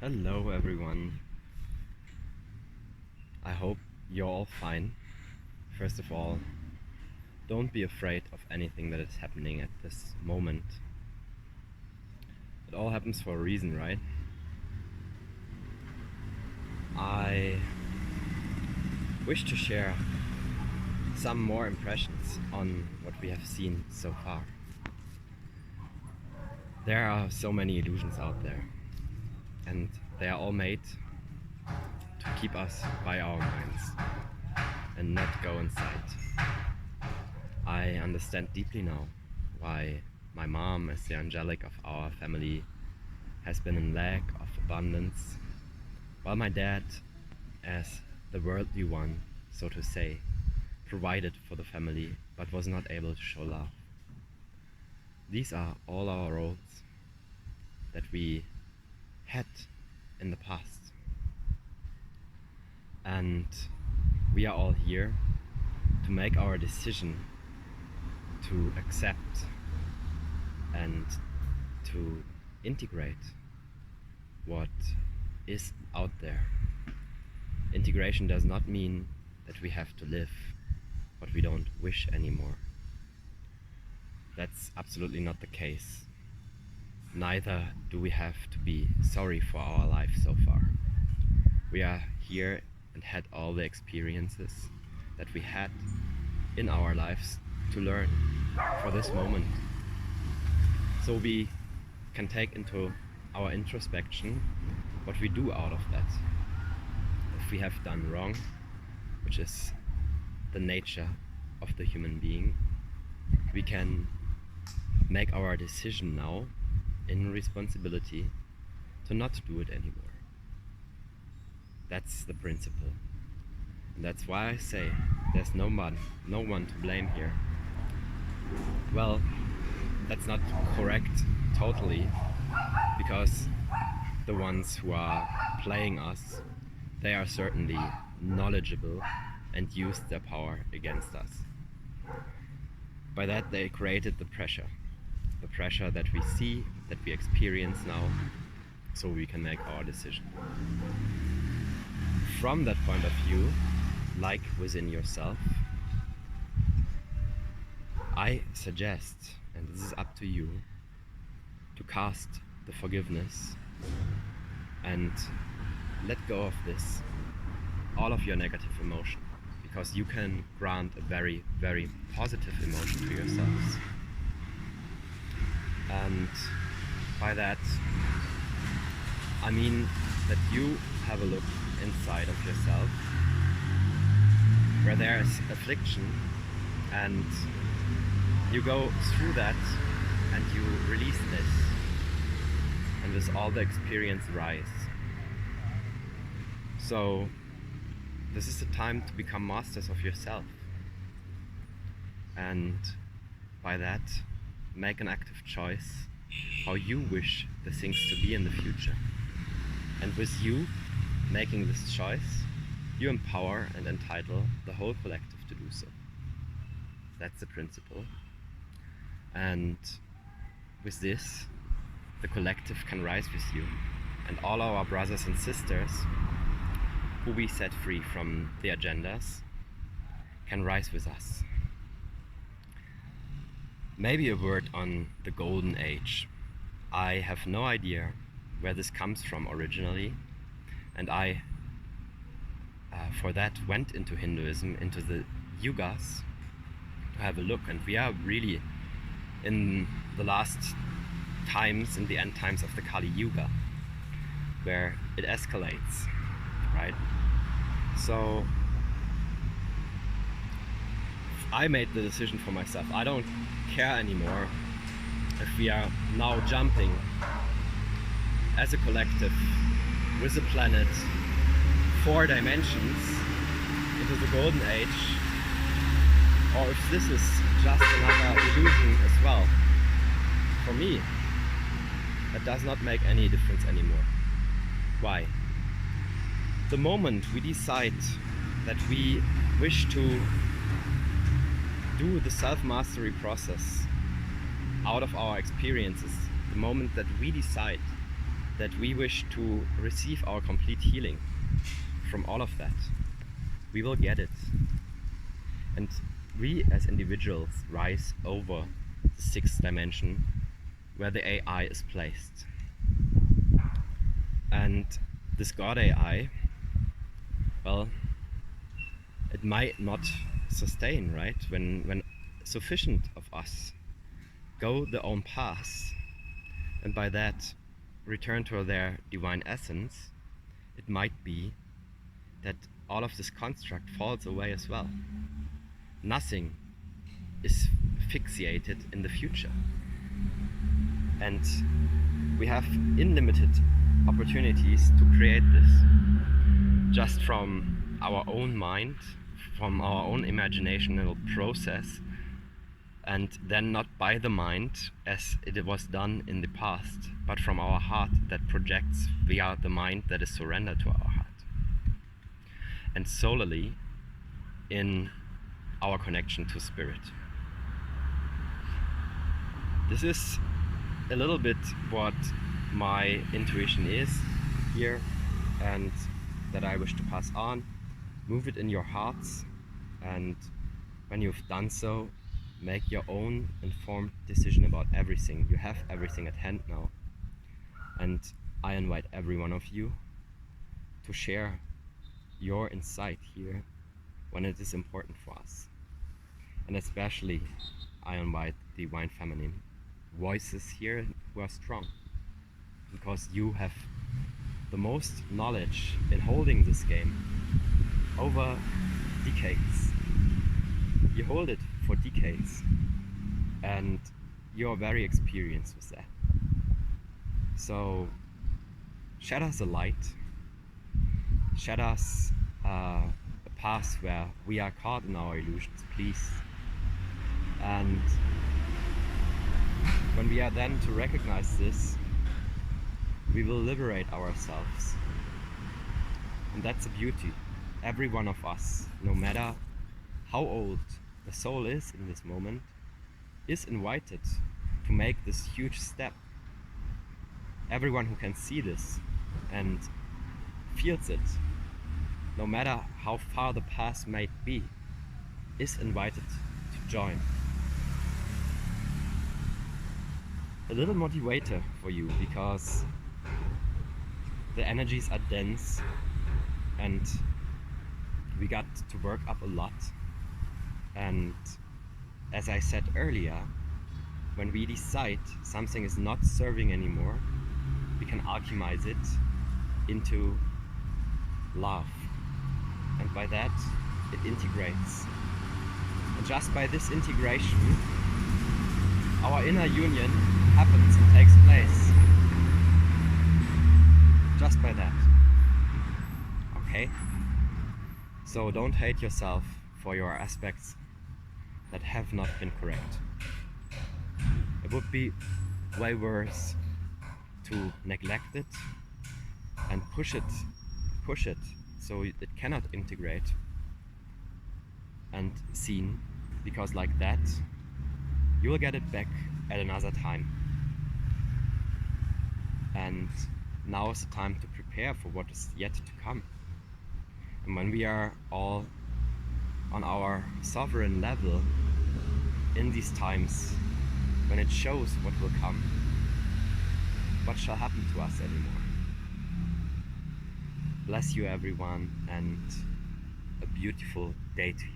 Hello everyone. I hope you're all fine. First of all, don't be afraid of anything that is happening at this moment. It all happens for a reason, right? I wish to share some more impressions on what we have seen so far. There are so many illusions out there, and they are all made to keep us by our minds and not go inside. I understand deeply now why my mom, as the angelic of our family, has been in lack of abundance, while my dad, as the worldly one, so to say, provided for the family but was not able to show love. These are all our roles that we had in the past. And we are all here to make our decision to accept and to integrate what is out there. Integration does not mean that we have to live what we don't wish anymore. That's absolutely not the case. Neither do we have to be sorry for our life so far. We are here and had all the experiences that we had in our lives to learn for this moment. So we can take into our introspection what we do out of that. If we have done wrong, which is the nature of the human being, we can make our decision now in responsibility to not do it anymore. That's the principle. And that's why I say there's no one to blame here. Well, that's not correct totally, because the ones who are playing us, they are certainly knowledgeable and used their power against us. By that they created the pressure that we see, that we experience now, so we can make our decision. From that point of view, like within yourself, I suggest, and this is up to you, to cast the forgiveness and let go of this, all of your negative emotion, because you can grant a very, very positive emotion to yourselves. And by that, I mean that you have a look inside of yourself where there is affliction, and you go through that and you release this, and with all the experience rise. So this is the time to become masters of yourself, and by that make an active choice how you wish the things to be in the future. And with you making this choice, you empower and entitle the whole collective to do so. That's the principle. And with this, the collective can rise with you, and all our brothers and sisters who we set free from the agendas can rise with us. Maybe a word on the golden age. I have no idea where this comes from originally, and I for that went into Hinduism, into the yugas, to have a look, and we are really in the last times, in the end times of the Kali Yuga, where it escalates, right? So I made the decision for myself. I don't care anymore if we are now jumping as a collective with the planet 4 dimensions into the golden age, or if this is just another illusion as well. For me, that does not make any difference anymore. Why? The moment we decide that we wish to do the self-mastery process out of our experiences, the moment that we decide that we wish to receive our complete healing from all of that, we will get it. And we as individuals rise over the sixth dimension where the AI is placed. And this God AI, well, it might not sustain, right? When sufficient of us go their own paths, and by that return to their divine essence, it might be that all of this construct falls away as well. Nothing is fixated in the future. And we have unlimited opportunities to create this just from our own mind, from our own imaginational process, and then not by the mind as it was done in the past, but from our heart that projects via the mind that is surrendered to our heart. And solely in our connection to spirit. This is a little bit what my intuition is here and that I wish to pass on. Move it in your hearts, and when you've done so, make your own informed decision about everything. You have everything at hand now, and I invite every one of you to share your insight here when it is important for us. And especially I invite the divine feminine voices here who are strong, because you have the most knowledge in holding this game over decades. You hold it for decades, and you're very experienced with that. So shed us a light, shed us a path where we are caught in our illusions, please. And when we are then to recognize this, we will liberate ourselves. And that's the beauty. Every one of us, no matter how old the soul is in this moment, is invited to make this huge step. Everyone who can see this and feels it, no matter how far the path might be, is invited to join. A little motivator for you, because the energies are dense and we got to work up a lot. And as I said earlier, when we decide something is not serving anymore, we can alchemize it into love, and by that it integrates. And just by this integration, our inner union happens and takes place. Just by that. Okay? So don't hate yourself for your aspects that have not been correct. It would be way worse to neglect it and push it so it cannot integrate and seen, because like that you will get it back at another time. And now is the time to prepare for what is yet to come. And when we are all on our sovereign level in these times, when it shows what will come, what shall happen to us anymore. Bless you everyone, and a beautiful day to you.